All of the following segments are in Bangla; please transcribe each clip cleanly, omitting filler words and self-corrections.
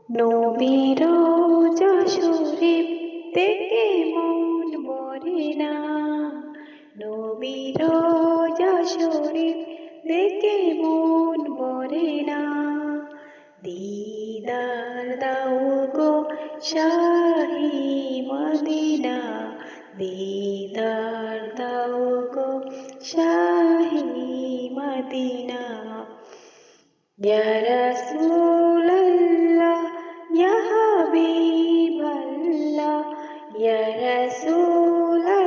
নবীর যশোরের দেখে মন ভরে না, নবীর যশোরের দেখে মন ভরে না। দিদার দাও গো শাহি মদিনা, দিদার দাও গো শাহি মদিনা। ইয়া রাসূলাল্লাহ ইয়া হাবিবাল্লাহ, ইয়া রাসূলাল্লাহ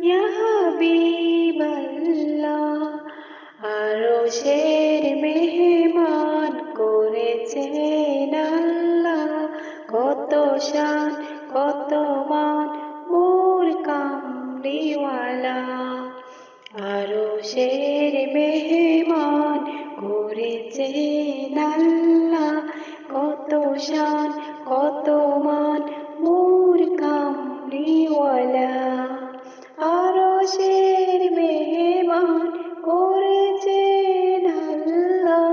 ইয়া হাবিবাল্লাহ। আরশের মেহমান করেছেন আল্লাহ, কত শান কত মান মোর কামলিওয়ালা। আরশের মেহমান করেছেন আল্লাহ, কত শান কত মান মোর কামলিওয়ালা। আরশের মেহমান করেছেন আল্লাহ,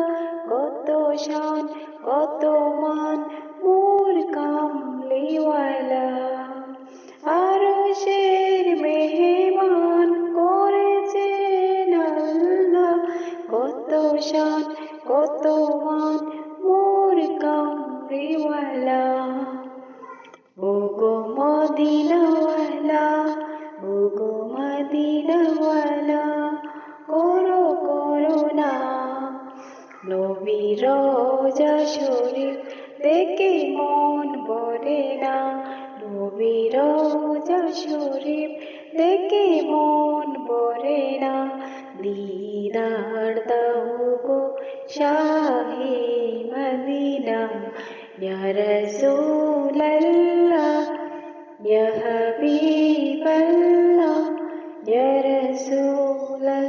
কত শান কত মান মোর কামলিওয়ালা। আরশের মেহমান করেছেন আল্লাহ, কত শান কত মান মোর কামলিওয়ালা। ওগো মদিনাওয়ালা, ওগো মদিনাওয়ালা, করো করুণা। নবীর রওজা শরীফ দেখে মন ভরে না, নবীর রওজা শরীফ দেখে মন ভরে না। দিদার দাও গো শাহে মদিনা, ইয়া রাসূলাল্লাহ ইয়া হাবিবাল্লাহ, ইয়া রাসূলাল্লাহ।